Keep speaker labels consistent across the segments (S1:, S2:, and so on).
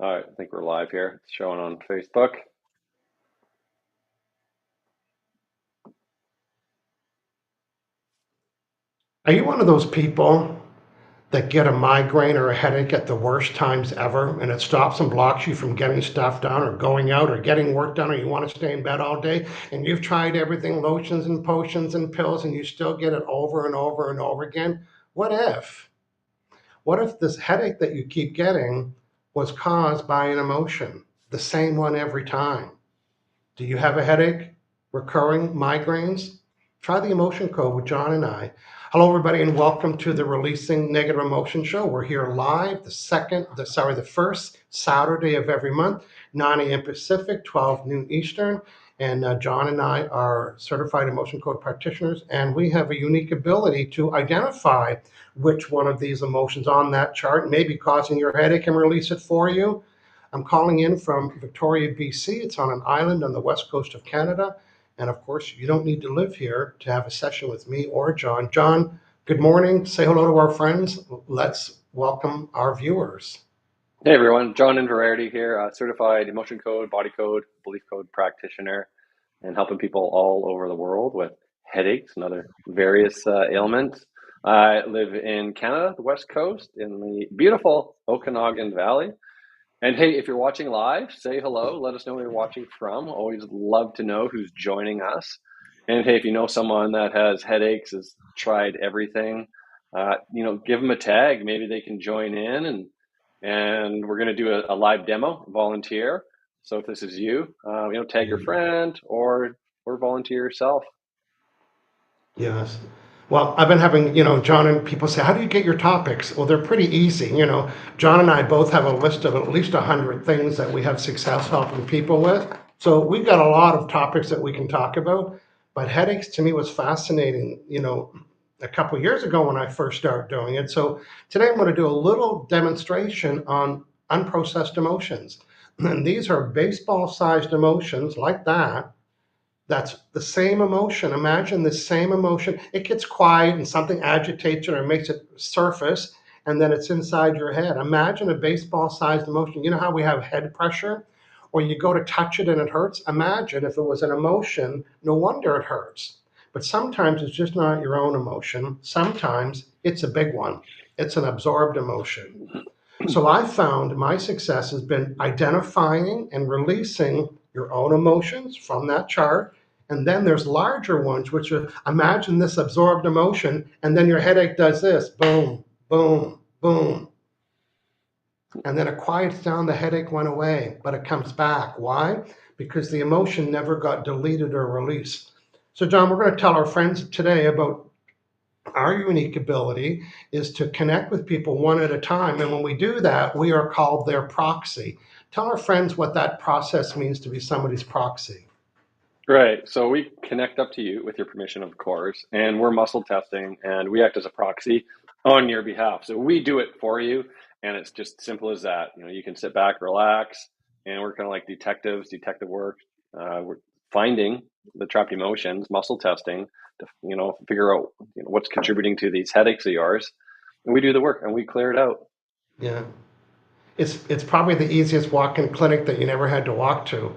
S1: All right, I think we're live here. It's showing on Facebook.
S2: Are you one of those people that get a migraine or a headache at the worst times ever and it stops and blocks you from getting stuff done or going out or getting work done, or you want to stay in bed all day and you've tried everything, lotions and potions and pills, and you still get it over and over and over again? What if? What if this headache that you keep getting was caused by an emotion, the same one every time? Do you have a headache? Recurring migraines? Try the emotion code with John and I. Hello, everybody, and welcome to the Releasing Negative Emotion Show. We're here live the first Saturday of every month, 9 a.m. Pacific, 12 noon Eastern. And John and I are certified emotion code practitioners, and we have a unique ability to identify which one of these emotions on that chart may be causing your headache and release it for you. I'm calling in from Victoria, BC. It's on an island on the west coast of Canada. And of course, you don't need to live here to have a session with me or John. John, good morning. Say hello to our friends. Let's welcome our viewers.
S1: Hey everyone, John Inverarity here, certified emotion code, body code, belief code practitioner, and helping people all over the world with headaches and other various ailments. I live in Canada, the West Coast, in the beautiful Okanagan Valley. And hey, if you're watching live, say hello. Let us know where you're watching from. Always love to know who's joining us. And hey, if you know someone that has headaches, has tried everything, give them a tag. Maybe they can join in, and we're going to do a live demo, volunteer. So if this is you, tag your friend or volunteer yourself.
S2: Yes. Well, I've been having, John, and people say, how do you get your topics? Well, they're pretty easy. John and I both have a list of at least 100 things that we have success helping people with. So we've got a lot of topics that we can talk about. But headaches to me was fascinating, a couple of years ago when I first started doing it. So today I'm going to do a little demonstration on unprocessed emotions. And these are baseball sized emotions like that. That's the same emotion. Imagine the same emotion. It gets quiet and something agitates it or makes it surface, and then it's inside your head. Imagine a baseball sized emotion. You know how we have head pressure? Or you go to touch it and it hurts? Imagine if it was an emotion, no wonder it hurts. But sometimes it's just not your own emotion. Sometimes it's a big one, it's an absorbed emotion. So I found my success has been identifying and releasing your own emotions from that chart. And then there's larger ones, which are imagine this absorbed emotion, and then your headache does this boom, boom, boom. And then it quiets down, the headache went away, but it comes back. Why? Because the emotion never got deleted or released. So, John, we're going to tell our friends today about our unique ability is to connect with people one at a time. And when we do that, we are called their proxy. Tell our friends what that process means to be somebody's proxy.
S1: Right. So we connect up to you with your permission, of course, and we're muscle testing and we act as a proxy on your behalf. So we do it for you, and it's just simple as that. You can sit back, relax, and we're kind of like detectives, detective work. We're finding the trapped emotions, muscle testing to, figure out what's contributing to these headaches of yours. And we do the work and we clear it out.
S2: Yeah. It's probably the easiest walk-in clinic that you never had to walk to.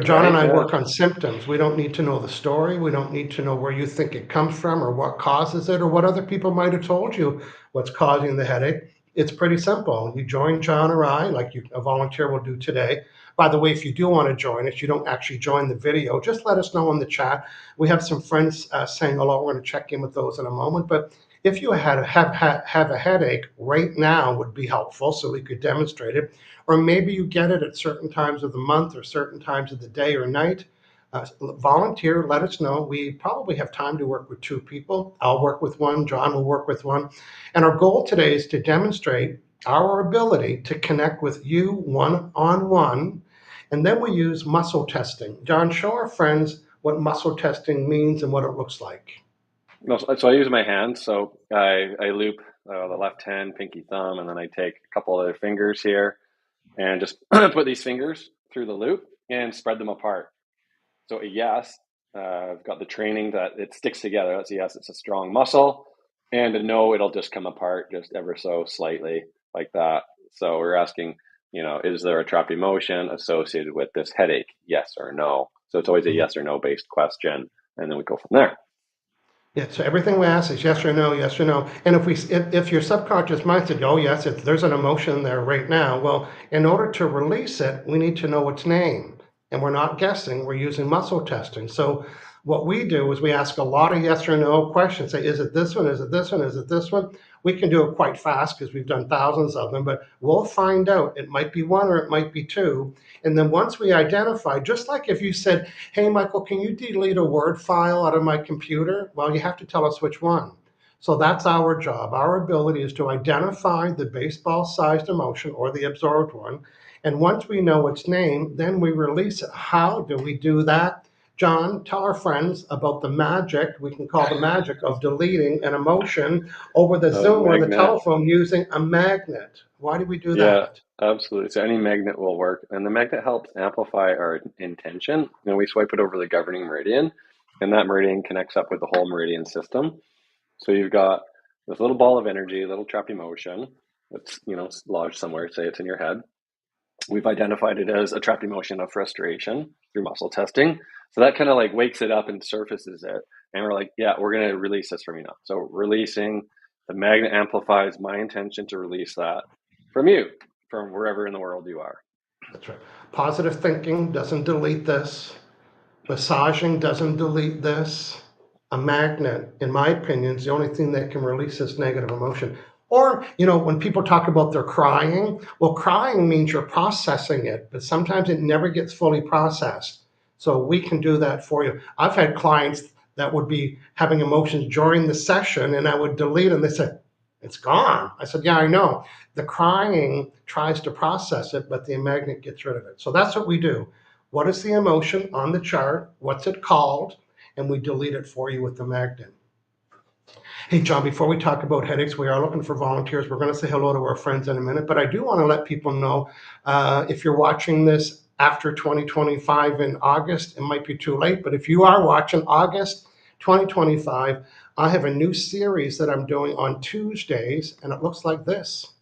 S2: John and
S1: Right?
S2: I
S1: Yeah.
S2: work on symptoms. We don't need to know the story. We don't need to know where you think it comes from or what causes it or what other people might have told you what's causing the headache. It's pretty simple. You join John or I, like a volunteer will do today. By the way, if you do want to join us, you don't actually join the video. Just let us know in the chat. We have some friends saying hello. We're going to check in with those in a moment. But if you have a headache right now would be helpful so we could demonstrate it. Or maybe you get it at certain times of the month or certain times of the day or night. Volunteer, let us know. We probably have time to work with two people. I'll work with one, John will work with one. And our goal today is to demonstrate our ability to connect with you one on one. And then we use muscle testing. John, show our friends what muscle testing means and what it looks like.
S1: No, so I use my hands. So I loop the left hand, pinky thumb, and then I take a couple other fingers here and just put these fingers through the loop and spread them apart. So a yes, I've got the training that it sticks together. That's a yes, it's a strong muscle. And a no, it'll just come apart just ever so slightly like that. So we're asking, is there a trapped emotion associated with this headache? Yes or no. So it's always a
S2: Mhm.
S1: yes or no based question, and then we go from there.
S2: Yeah, so everything we ask is yes or no, yes or no. And if your subconscious mind said, oh yes, there's an emotion there right now. Well, in order to release it, we need to know its name. And we're not guessing, we're using muscle testing. So what we do is we ask a lot of yes or no questions. Say, is it this one? Is it this one? Is it this one? We can do it quite fast because we've done thousands of them, but we'll find out. It might be one or it might be two. And then once we identify, just like if you said, hey, Michael, can you delete a Word file out of my computer? Well, you have to tell us which one. So that's our job. Our ability is to identify the baseball sized emotion or the absorbed one. And once we know its name, then we release it. How do we do that? John, tell our friends about the magic, we can call the magic of deleting an emotion over the Zoom or the
S1: Magnet.
S2: telephone using a magnet. Why do we do
S1: Yeah,
S2: that?
S1: absolutely. So any magnet will work, and the magnet helps amplify our intention. And we swipe it over the governing meridian, and that meridian connects up with the whole meridian system. So you've got this little ball of energy, little trapped emotion that's lodged somewhere. Say it's in your head. We've identified it as a trapped emotion of frustration through muscle testing. So that kind of like wakes it up and surfaces it. And we're like, yeah, we're going to release this from you now. So releasing the magnet amplifies my intention to release that from you, from wherever in the world you are.
S2: That's right. Positive thinking doesn't delete this. Massaging doesn't delete this. A magnet, in my opinion, is the only thing that can release this negative emotion. Or, when people talk about their crying, well, crying means you're processing it, but sometimes it never gets fully processed. So we can do that for you. I've had clients that would be having emotions during the session and I would delete them. They said, it's gone. I said, yeah, I know. The crying tries to process it, but the magnet gets rid of it. So that's what we do. What is the emotion on the chart? What's it called? And we delete it for you with the magnet. Hey, John, before we talk about headaches, we are looking for volunteers. We're going to say hello to our friends in a minute, but I do want to let people know if you're watching this after 2025 in August, it might be too late, but if you are watching August 2025, I have a new series that I'm doing on Tuesdays, and it looks like this.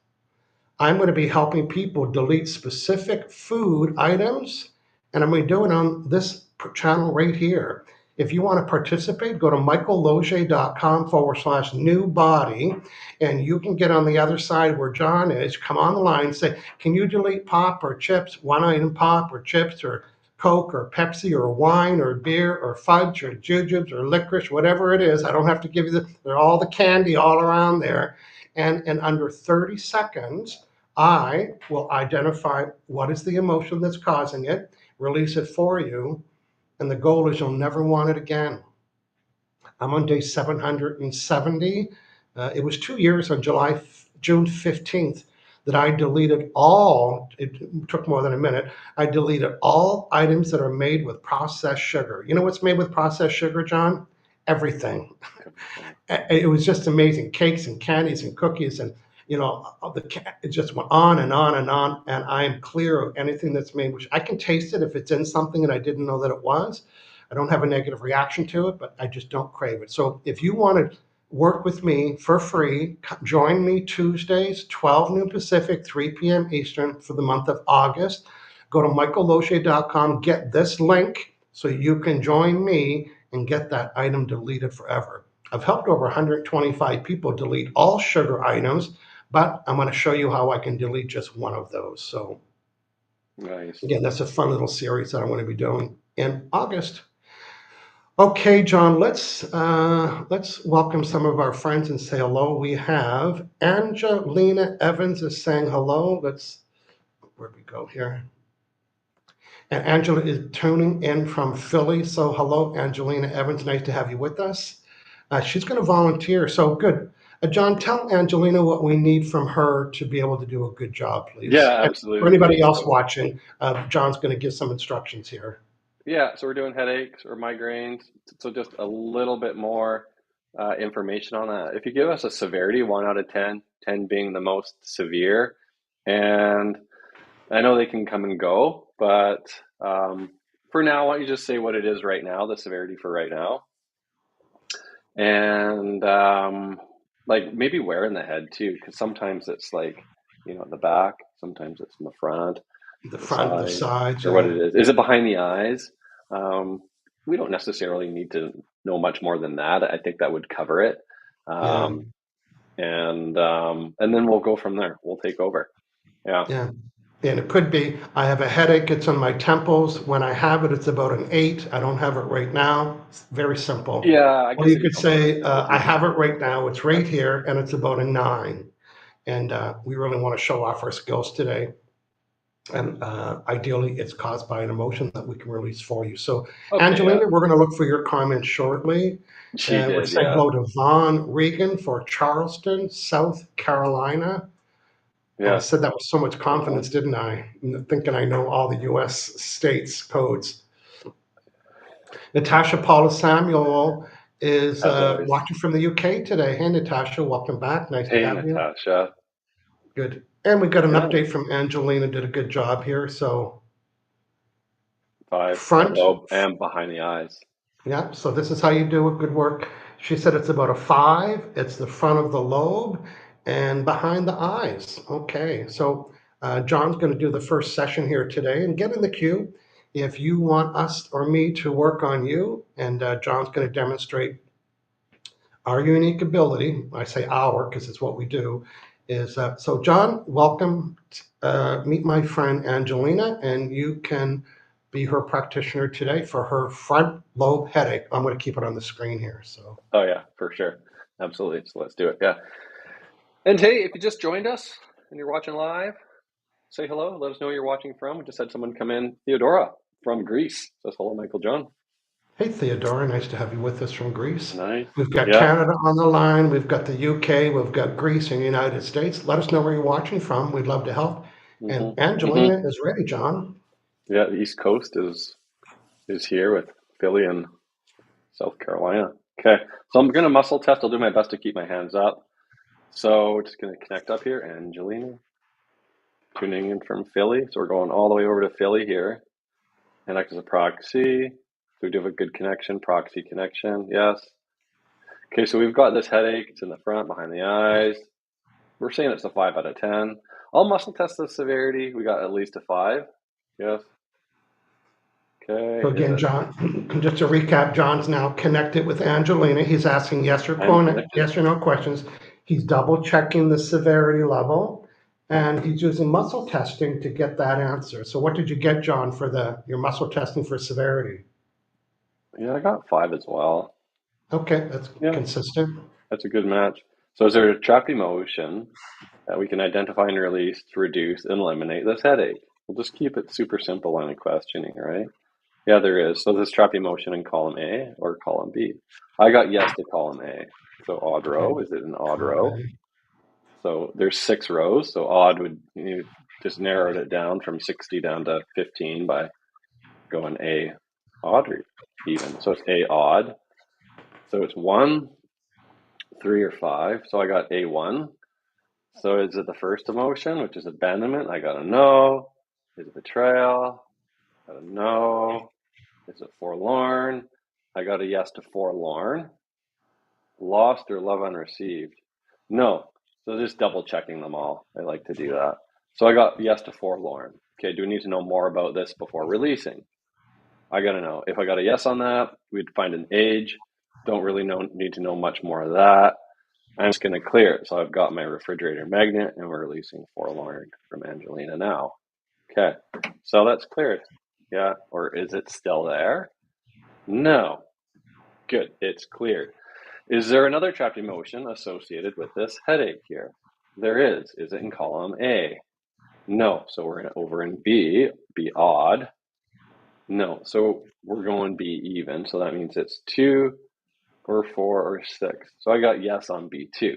S2: I'm going to be helping people delete specific food items, and I'm going to do it on this channel right here. If you want to participate, go to michaelloge.com/new body, and you can get on the other side where John is. Come on the line and say, can you delete pop or chips, one item pop or chips or Coke or Pepsi or wine or beer or fudge or jujubes or licorice, whatever it is. I don't have to give you they're all the candy all around there. And in under 30 seconds, I will identify what is the emotion that's causing it, release it for you, and the goal is you'll never want it again. I'm on day 770. It was 2 years on June 15th that I deleted all, it took more than a minute, I deleted all items that are made with processed sugar. You know what's made with processed sugar, John? Everything.
S1: Everything.
S2: It was just amazing. Cakes and candies and cookies and it just went on and on and on. And I am clear of anything that's made. Which I can taste it if it's in something and I didn't know that it was. I don't have a negative reaction to it, but I just don't crave it. So if you want to work with me for free, join me Tuesdays, 12 noon Pacific, 3 p.m. Eastern for the month of August. Go to michaelloche.com, get this link so you can join me and get that item deleted forever. I've helped over 125 people delete all sugar items, but I'm going to show you how I can delete just one of those. So
S1: Nice.
S2: again, that's a fun little series that I'm going to be doing in August. Okay, John, let's welcome some of our friends and say hello. We have Angelina Evans is saying hello. Where'd we go here? And Angela is tuning in from Philly. So hello, Angelina Evans. Nice to have you with us. She's going to volunteer. So good. John, tell Angelina what we need from her to be able to do a good job,
S1: Yeah,
S2: please. And for
S1: absolutely.
S2: anybody else
S1: So
S2: watching, John's going to give some instructions here.
S1: yeah, so we're doing headaches or migraines. So just a little bit more information on that. If you give us a severity, 1 out of 10, 10 being the most severe, and I know they can come and go, but for now, why don't you just say what it is right now, the severity for right now, and like maybe where in the head too, because sometimes it's like at the back. Sometimes it's in the front,
S2: The
S1: the
S2: front, the
S1: side,
S2: sides,
S1: or what
S2: yeah.
S1: it is. Is it behind the eyes? Um, we don't necessarily need to know much more than that. I think that would cover it.
S2: Yeah,
S1: Um, and then we'll go from there. We'll take over. Yeah.
S2: yeah. And it could be, I have a headache, it's on my temples. When I have it, it's about an 8. I don't have it right now. It's very simple.
S1: Yeah, I
S2: Or
S1: guess
S2: you
S1: if you
S2: could
S1: don't
S2: say,
S1: know, it's
S2: I
S1: easy.
S2: have it right now, it's right here, and it's about a 9. And we really want to show off our skills today. And ideally, it's caused by an emotion that we can release for you. So,
S1: Okay, yeah.
S2: Angelina, we're going to look for your comments shortly.
S1: She
S2: And we're
S1: did,
S2: saying
S1: yeah.
S2: hello to Vaughn Regan for Charleston, South Carolina. I
S1: Yes.
S2: said that with so much
S1: Right
S2: confidence,
S1: on.
S2: didn't I? Thinking I know all the US states codes. Natasha Paula Samuel is
S1: As always.
S2: watching from the UK today. Hey, Natasha, welcome back. Nice to
S1: Hey,
S2: have you.
S1: Natasha.
S2: Good. And we got an
S1: Yeah.
S2: update from Angelina, did a good job here. So,
S1: 5, the
S2: front,
S1: lobe, and behind the eyes.
S2: yeah, so this is how you do it. Good work. She said it's about a 5. It's the front of the lobe and behind the eyes. Okay, so John's going to do the first session here today and get in the queue if you want us or me to work on you. And John's going to demonstrate our unique ability. I say our because it's what we do. Is so, John, welcome. Meet my friend Angelina, and you can be her practitioner today for her front lobe headache. I'm going to keep it on the screen here. So,
S1: Oh, yeah, for sure. Absolutely. So let's do it. Yeah. And hey, if you just joined us and you're watching live, say hello. Let us know where you're watching from. We just had someone come in. Theodora from Greece says hello, Michael John.
S2: hey, Theodora, nice to have you with us from Greece.
S1: Nice.
S2: We've got
S1: Yeah.
S2: Canada on the line. We've got the UK. We've got Greece and the United States. Let us know where you're watching from. We'd love to help. And Angelina is ready, John.
S1: Yeah, the East Coast is here with Philly and South Carolina. Okay. So I'm gonna muscle test. I'll do my best to keep my hands up. So we're just gonna connect up here. Angelina tuning in from Philly. So we're going all the way over to Philly here. And act as a proxy. So we do have a good connection, proxy connection. Yes. Okay, so we've got this headache. It's in the front, behind the eyes. We're saying it's a 5 out of 10. I'll muscle test the severity. We got at least a 5. Yes.
S2: So
S1: Okay. Is
S2: again,
S1: it?
S2: John, just to recap, John's now connected with Angelina. He's asking
S1: I'm connected.
S2: yes or no questions. He's double checking the severity level, and he's using muscle testing to get that answer. So what did you get, John, for your muscle testing for severity?
S1: Yeah, I got 5 as well.
S2: Okay, that's
S1: Yeah,
S2: consistent.
S1: that's a good match. So is there a trapped emotion that we can identify and release to reduce and eliminate this headache? We'll just keep it super simple line of questioning, right? Yeah, there is. So this trapped emotion in column A or column B? I got yes to column A. So odd
S2: Okay,
S1: row, is it an odd
S2: column
S1: row?
S2: A.
S1: So there's 6 rows. So odd would, you just narrowed it down from 60 down to 15 by going A odd or even. So it's A odd. So it's 1, 3, or 5. So I got A1. So is it the first emotion, which is abandonment? I got a no. Is it betrayal? Got a no. Is it forlorn? I got a yes to forlorn. Lost or love unreceived? No. So just double checking them all. I like to do that. So I got yes to forlorn. Okay, do we need to know more about this before releasing? I gotta know. If I got a yes on that, we'd find an age. Don't really need to know much more of that. I'm just gonna clear it. So I've got my refrigerator magnet and we're releasing forlorn from Angelina now. Okay, so that's cleared. Yeah, or is it still there? No. Good, it's cleared. Is there another trapped emotion associated with this headache here? There is. Is it in column A? No. So we're over in B, B odd. No. So we're going B even. So that means it's 2 or 4 or 6. So I got yes on B2.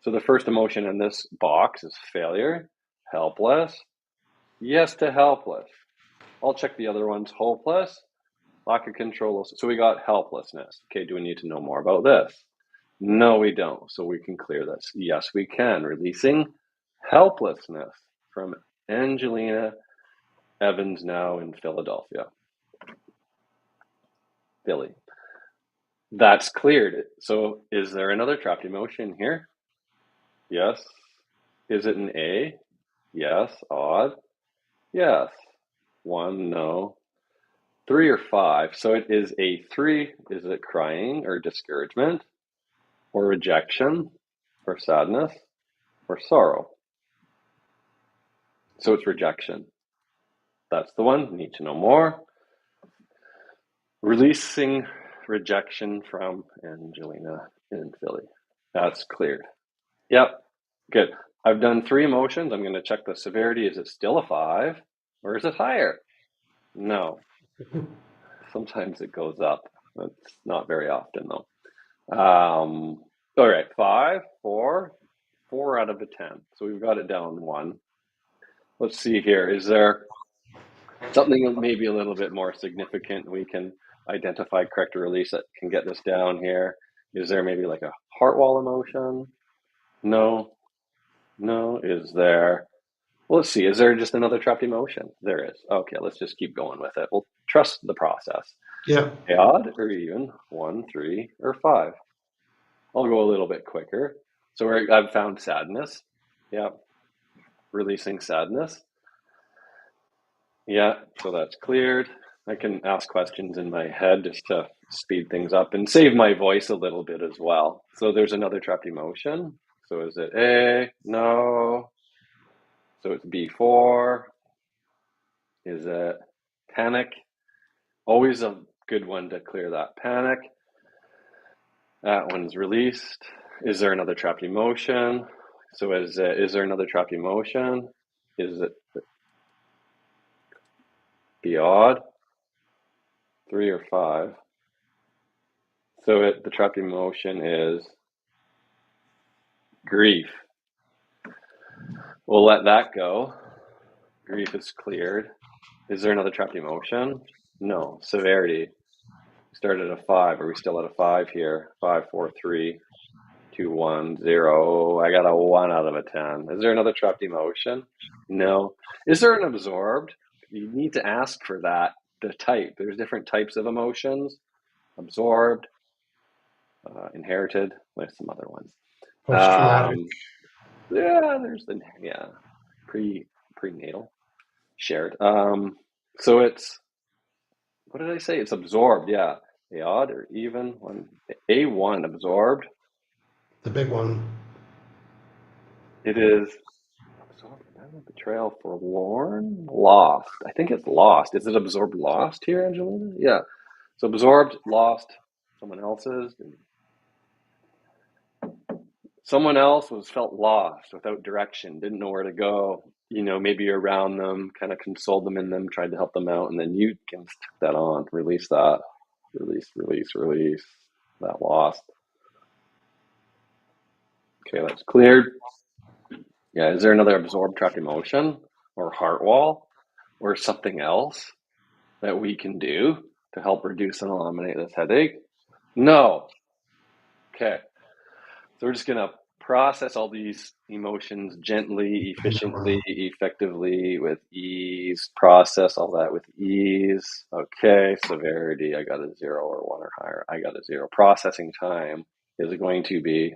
S1: So the first emotion in this box is failure, helpless, yes to helpless. I'll check the other ones. Hopeless, lack of control. So we got helplessness. Okay, do we need to know more about this? No, we don't. So we can clear this. Yes, we can. Releasing helplessness from Angelina Evans now in Philadelphia, Philly. That's cleared. So is there another trapped emotion here? Yes. Is it an A? Yes. Odd. Yes. 1, no. 3 or 5. So it is a 3. Is it crying or discouragement or rejection or sadness or sorrow? So it's rejection. That's the one. Need to know more. Releasing rejection from Angelina in Philly. That's cleared. Yep. Good. I've done 3 emotions. I'm going to check the severity. Is it still a 5 or is it higher? No. Sometimes it goes up. It's not very often though. All right. 5, 4, 4 out of a 10. So we've got it down 1. Let's see here. Is there something maybe a little bit more significant we can identify, correct, or release that can get this down here? Is there maybe like a heart wall emotion? No. No. Is there, well, let's see, is there just another trapped emotion? There is. Okay, let's just keep going with it. We'll trust the process.
S2: Yeah.
S1: Odd or even, 1, 3, or 5. I'll go a little bit quicker. So I've found sadness. Yeah, releasing sadness. Yeah, so that's cleared. I can ask questions in my head just to speed things up and save my voice a little bit as well. So there's another trapped emotion. So is it A? No. So it's B4. Is it panic? Always a good one to clear that panic. That one's released. Is there another trapped emotion? So is there another trapped emotion? Is it be odd? 3 or 5? So the trapped emotion is grief. We'll let that go. Grief is cleared. Is there another trapped emotion? No. Severity. We started at a 5. Are we still at a 5 here? 5, 4, 3, 2, 1, 0. I got a 1 out of a 10. Is there another trapped emotion? No. Is there an absorbed? You need to ask for that, the type. There's different types of emotions. Absorbed, inherited, there's some other ones.
S2: Post-traumatic.
S1: Yeah, there's the, yeah, prenatal, shared. So it's, what did I say? It's absorbed, yeah. The odd or even one, A1 absorbed.
S2: The big one.
S1: It is absorbed, betrayal, forlorn, lost. I think it's lost. Is it absorbed, lost here, Angelina? Yeah. So absorbed, lost, someone else's. Someone else was felt lost, without direction, didn't know where to go. Maybe you're around them, kind of consoled them in them, tried to help them out, and then you can take that on, release that, release that lost. Okay, that's cleared. Yeah, is there another absorbed trapped emotion or heart wall or something else that we can do to help reduce and eliminate this headache? No. Okay. So we're just going to process all these emotions gently, efficiently, effectively, with ease. Process all that with ease. Okay, severity, I got a 0 or 1 or higher. I got a 0. Processing time is going to be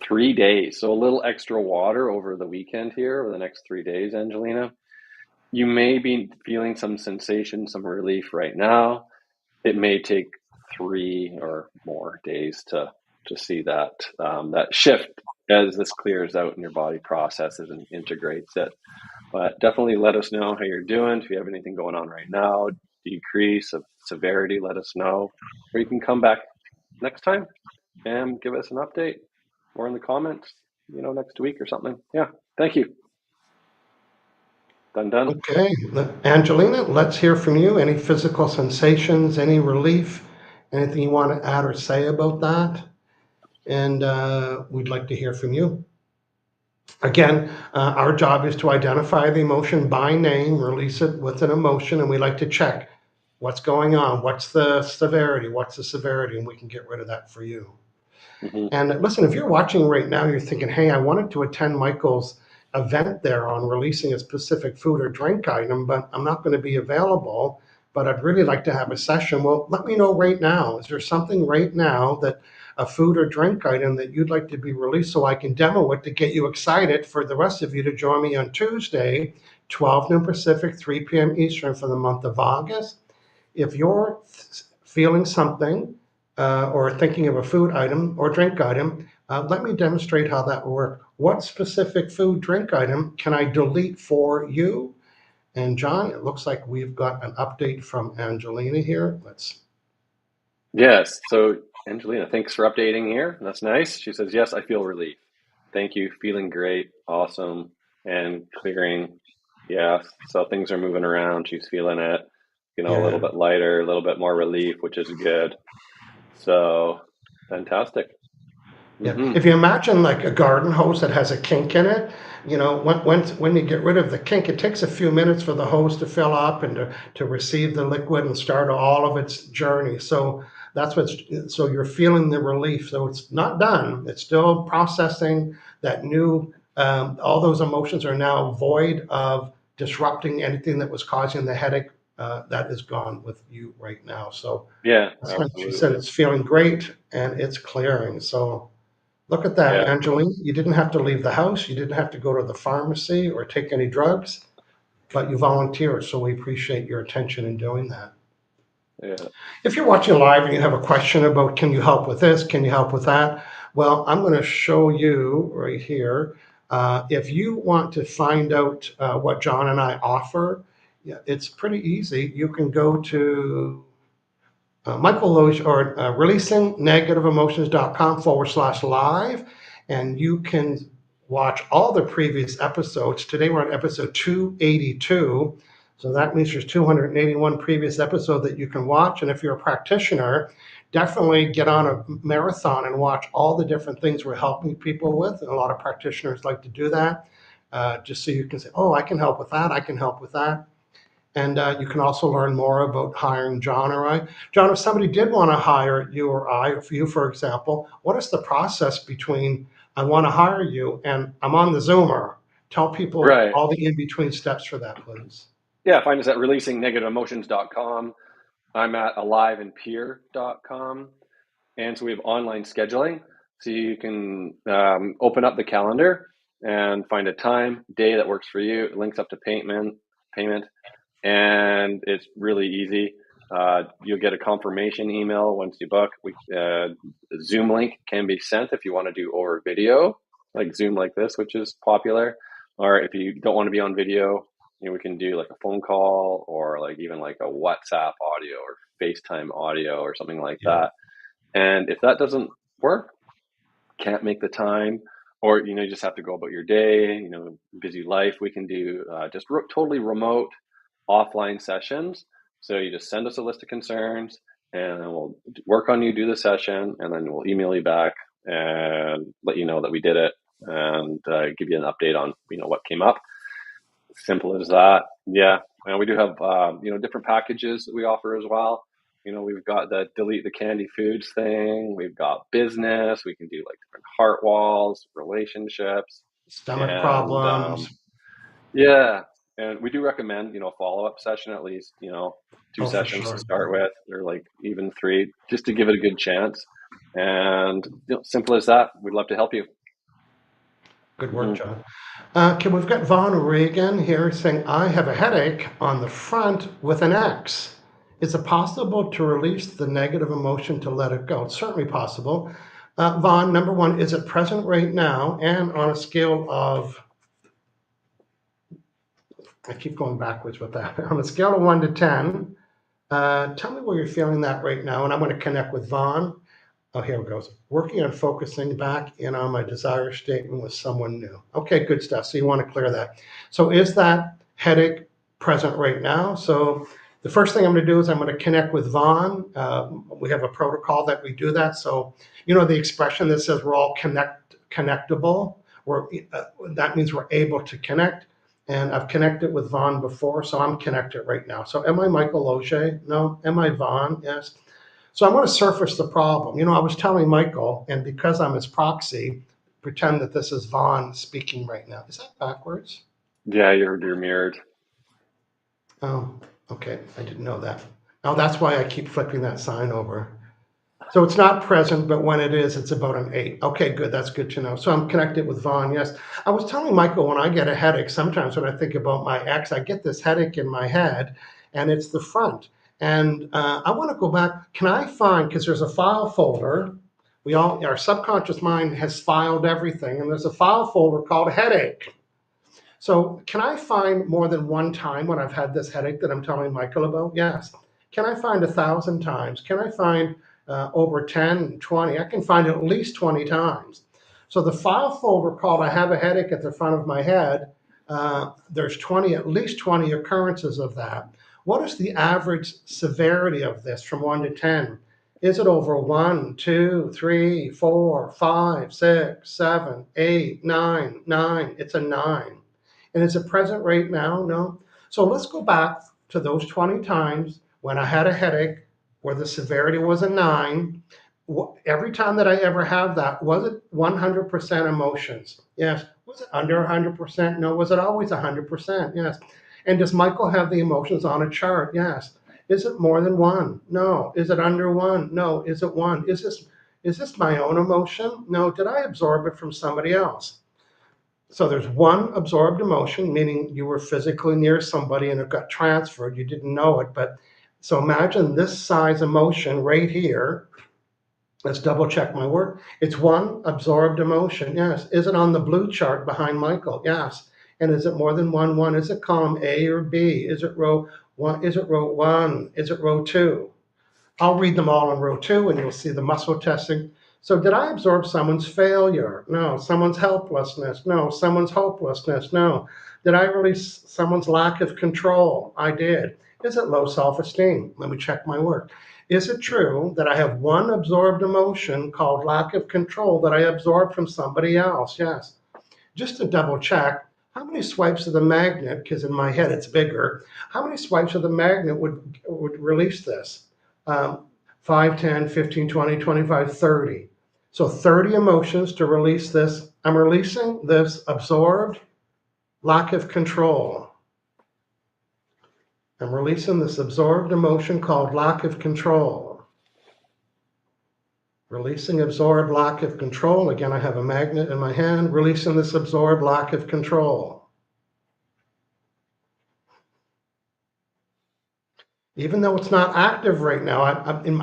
S1: 3 days. So a little extra water over the weekend here, over the next 3 days, Angelina. You may be feeling some sensation, some relief right now. It may take 3 or more days to see that that shift as this clears out and your body processes and integrates it. But definitely let us know how you're doing. If you have anything going on right now, decrease of severity, let us know. Or you can come back next time and give us an update or in the comments, next week or something. Yeah. Thank you. Done.
S2: Okay, Angelina, let's hear from you. Any physical sensations, any relief, anything you want to add or say about that? And we'd like to hear from you. Again, our job is to identify the emotion by name, release it with an emotion, and we like to check what's going on, what's the severity, and we can get rid of that for you.
S1: Mm-hmm.
S2: And listen, if you're watching right now, you're thinking, hey, I wanted to attend Michael's event there on releasing a specific food or drink item, but I'm not going to be available, but I'd really like to have a session. Well, let me know right now. Is there something right now that a food or drink item that you'd like to be released so I can demo it to get you excited for the rest of you to join me on Tuesday, 12 noon Pacific, 3 p.m. Eastern for the month of August. If you're feeling something or thinking of a food item or drink item, let me demonstrate how that will work. What specific food, drink item can I delete for you? And John, it looks like we've got an update from Angelina here. Let's.
S1: Yes. So, Angelina, thanks for updating here. That's nice. She says, yes, I feel relief. Thank you. Feeling great. Awesome. And clearing. Yes. So things are moving around. She's feeling it, a little
S2: Yeah.
S1: bit lighter, a little bit more relief, which is good. So, fantastic.
S2: Yeah.
S1: Hmm.
S2: If you imagine like a garden hose that has a kink in it, when you get rid of the kink, it takes a few minutes for the hose to fill up and to receive the liquid and start all of its journey. So so you're feeling the relief. So it's not done. It's still processing that new, all those emotions are now void of disrupting anything that was causing the headache. That is gone with you right now. So
S1: Yeah,
S2: that's when she said
S1: absolutely.
S2: it's feeling great and it's clearing. So look at that,
S1: Yeah.
S2: Angeline. You didn't have to leave the house. You didn't have to go to the pharmacy or take any drugs, but you volunteered. So we appreciate your attention in doing that.
S1: Yeah.
S2: If you're watching live and you have a question about can you help with this, can you help with that? Well, I'm going to show you right here. If you want to find out what John and I offer, yeah, it's pretty easy. You can go to Michael Loge or releasingnegativeemotions.com/live, and you can watch all the previous episodes. Today we're on episode 282. So that means there's 281 previous episodes that you can watch. And if you're a practitioner, definitely get on a marathon and watch all the different things we're helping people with. And a lot of practitioners like to do that, just so you can say, oh, I can help with that. I can help with that. And you can also learn more about hiring John or I. John, if somebody did want to hire you or I, for you, for example, what is the process between I want to hire you and I'm on the Zoomer? Tell people
S1: Right.
S2: all the in between steps for that, please.
S1: Yeah, find us at releasingnegativeemotions.com. I'm at aliveandpeer.com. And so we have online scheduling. So you can open up the calendar and find a time, day that works for you. It links up to payment, and it's really easy. You'll get a confirmation email once you book. The Zoom link can be sent if you want to do over video, like Zoom like this, which is popular. Or if you don't want to be on video, we can do like a phone call or like even like a WhatsApp audio or FaceTime audio or something like
S2: Yeah.
S1: that. And if that doesn't work, can't make the time, or you just have to go about your day, busy life, we can do just totally remote offline sessions. So you just send us a list of concerns, and then we'll work on you, do the session, and then we'll email you back and let you know that we did it, and give you an update on what came up. Simple as that. Yeah, and we do have different packages that we offer as well. We've got the delete the candy foods thing. We've got business. We can do like different heart walls, relationships,
S2: Stomach
S1: and
S2: problems.
S1: yeah. And we do recommend a follow up session, at least two
S2: Oh, for
S1: sessions to
S2: sure.
S1: start with, or like even three, just to give it a good chance. And simple as that. We'd love to help you.
S2: Good work,
S1: Hmm.
S2: John. Okay, we've got Vaughn Regan here saying, I have a headache on the front with an X. Is it possible to release the negative emotion to let it go? It's certainly possible. Vaughn, number one, is it present right now? And on a scale of, I keep going backwards with that, on a scale of 1 to 10, tell me where you're feeling that right now. And I'm going to connect with Vaughn. Oh, here it goes. Working on focusing back in on my desire statement with someone new. Okay, good stuff. So you want to clear that. So is that headache present right now? So the first thing I'm going to do is I'm going to connect with Vaughn. We have a protocol that we do that. So the expression that says we're all connectable. That means we're able to connect. And I've connected with Vaughn before, so I'm connected right now. So am I Michael Loge? No. Am I Vaughn? Yes. So I want to surface the problem. I was telling Michael, and because I'm his proxy, pretend that this is Vaughn speaking right now. Is that backwards?
S1: Yeah, you're mirrored.
S2: Oh, okay. I didn't know that. Oh, that's why I keep flipping that sign over. So it's not present, but when it is, it's about an 8. Okay, good. That's good to know. So I'm connected with Vaughn. Yes. I was telling Michael when I get a headache, sometimes when I think about my ex, I get this headache in my head and it's the front. And I want to go back. Can I find, because there's a file folder. Our subconscious mind has filed everything, and there's a file folder called headache. So can I find more than one time when I've had this headache that I'm telling Michael about? Yes. Can I find 1,000 times? Can I find over 10, 20? I can find at least 20 times. So the file folder called I have a headache at the front of my head, there's 20, at least 20 occurrences of that. What is the average severity of this from 1 to 10? Is it over 1, 2, 3, 4, 5, 6, 7, 8, 9, 9? It's a 9. And is it present right now? No. So let's go back to those 20 times when I had a headache where the severity was a 9. Every time that I ever have that, was it 100% emotions? Yes. Was it under 100%? No. Was it always 100%? Yes. And does Michael have the emotions on a chart? Yes. Is it more than 1? No. Is it under 1? No. Is it 1? Is this my own emotion? No. Did I absorb it from somebody else? So there's one absorbed emotion, meaning you were physically near somebody and it got transferred. You didn't know it. But so imagine this size emotion right here. Let's double check my work. It's one absorbed emotion. Yes. Is it on the blue chart behind Michael? Yes. And is it more than one? Is it column A or B? Is it row one? Is it row one? Is it row two? I'll read them all in row two and you'll see the muscle testing. So did I absorb someone's failure? No. Someone's helplessness? No. Someone's hopelessness? No. Did I release someone's lack of control? I did. Is it low self-esteem? Let me check my work. Is it true that I have one absorbed emotion called lack of control that I absorbed from somebody else? Yes. Just to double check, how many swipes of the magnet, because in my head it's bigger, how many swipes of the magnet would release this? Um, 5, 10, 15, 20, 25, 30. So 30 emotions to release this. I'm releasing this absorbed lack of control. I'm releasing this absorbed emotion called lack of control. Releasing absorbed lack of control. Again, I have a magnet in my hand. Releasing this absorbed lack of control. Even though it's not active right now, in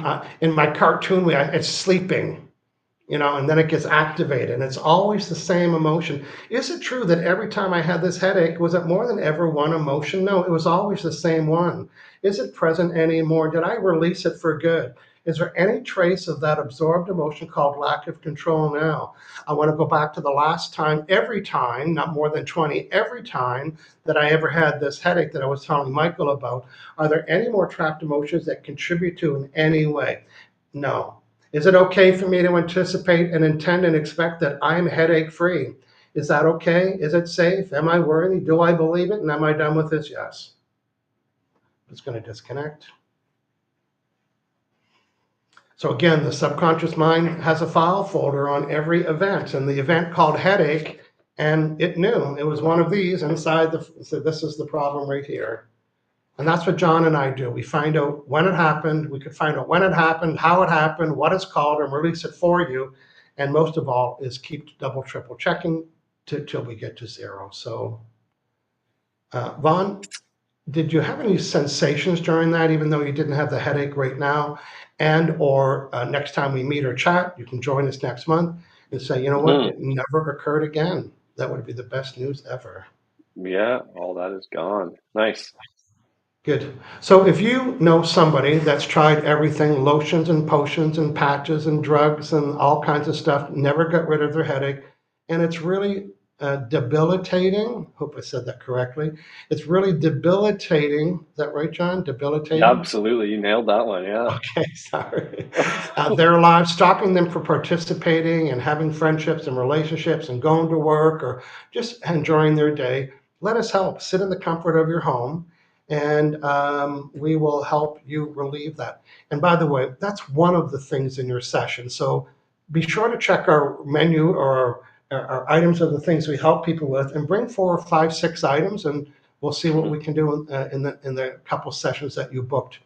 S2: my cartoon way, it's sleeping, and then it gets activated, and it's always the same emotion. Is it true that every time I had this headache, was it more than ever one emotion? No, it was always the same one. Is it present anymore? Did I release it for good? Is there any trace of that absorbed emotion called lack of control now? I want to go back to the last time, every time, not more than 20, every time that I ever had this headache that I was telling Michael about. Are there any more trapped emotions that contribute to in any way? No. Is it okay for me to anticipate and intend and expect that I'm headache free? Is that okay? Is it safe? Am I worthy? Do I believe it? And am I done with this? Yes. It's going to disconnect. So again, the subconscious mind has a file folder on every event, and the event called headache, and it knew it was one of these inside so this is the problem right here. And that's what John and I do. We find out when it happened. We could find out when it happened, how it happened, what it's called, and release it for you. And most of all is keep double, triple checking till we get to 0. So, Vaughn, did you have any sensations during that, even though you didn't have the headache right now? And or next time we meet or chat, you can join us next month and say, you know what,
S1: Hmm.
S2: it never occurred again. That would be the best news ever.
S1: Yeah, all that is gone. Nice.
S2: Good. So if you know somebody that's tried everything, lotions and potions and patches and drugs and all kinds of stuff, never got rid of their headache, and it's really debilitating. Hope I said that correctly. It's really debilitating. Is that right, John?
S1: Yeah,
S2: Debilitating?
S1: absolutely. You nailed that one. Yeah.
S2: Okay, sorry. Their lives, stopping them from participating and having friendships and relationships and going to work or just enjoying their day. Let us help. Sit in the comfort of your home and we will help you relieve that. And by the way, that's one of the things in your session. So be sure to check our menu or our items of the things we help people with and bring 4 or 5, 6 items and we'll see what
S1: Hmm.
S2: we can do in the couple sessions that you booked.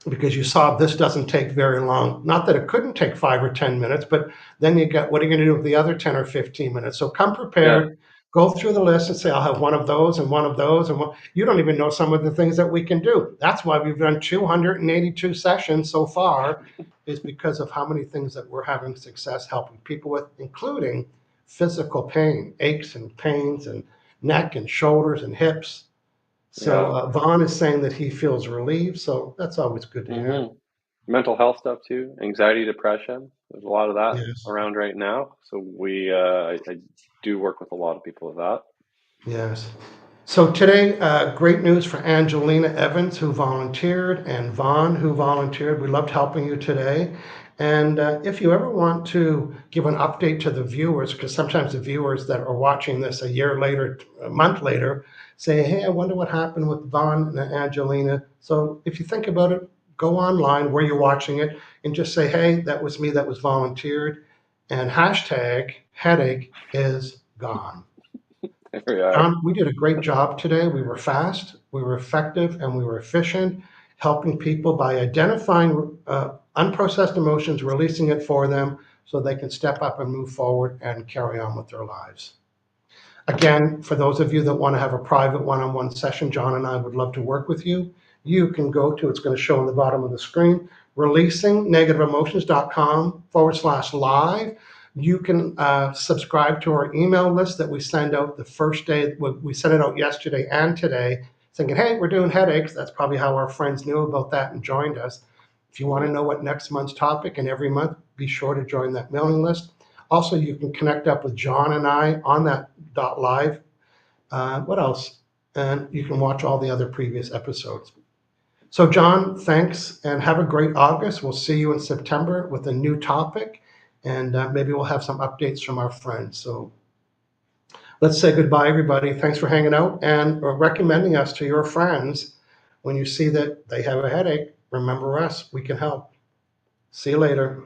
S2: because you saw this doesn't take very long. Not that it couldn't take 5 or 10 minutes, but then you get, what are you going to do with the other 10 or 15 minutes? So come
S1: Yeah.
S2: prepared, go through the list and say, I'll have one of those and one of those. And one. You don't even know some of the things that we can do. That's why we've done 282 sessions so far, is because of how many things that we're having success helping people with, including physical pain, aches and pains, and neck and shoulders and hips. So
S1: Yeah.
S2: Vaughn is saying that he feels relieved. So that's always good to hear.
S1: Hmm. Mental health stuff too, anxiety, depression. There's a lot of that
S2: Yes,
S1: around right now. So I do work with a lot of people with that.
S2: yes. So today, great news for Angelina Evans, who volunteered, and Vaughn, who volunteered. We loved helping you today. And if you ever want to give an update to the viewers, because sometimes the viewers that are watching this a year later, a month later, say, hey, I wonder what happened with Vaughn and Angelina. So if you think about it, go online where you're watching it and just say, hey, that was me that was volunteered. And hashtag headache is gone.
S1: There we are.
S2: John, we did a great job today. We were fast, we were effective, and we were efficient, helping people by identifying unprocessed emotions, releasing it for them so they can step up and move forward and carry on with their lives. Again, for those of you that want to have a private one-on-one session, John and I would love to work with you. You can go to, it's going to show on the bottom of the screen, releasingnegativeemotions.com/live. You can subscribe to our email list that we send out the first day. We sent it out yesterday and today, thinking, hey, we're doing headaches. That's probably how our friends knew about that and joined us. If you want to
S1: Hmm.
S2: know what next month's topic, and every month, be sure to join that mailing list. Also, you can connect up with John and I on that live. What else? And you can watch all the other previous episodes. So, John, thanks and have a great August. We'll see you in September with a new topic, and maybe we'll have some updates from our friends. So, let's say goodbye, everybody. Thanks for hanging out and recommending us to your friends. When you see that they have a headache, remember us. We can help. See you later.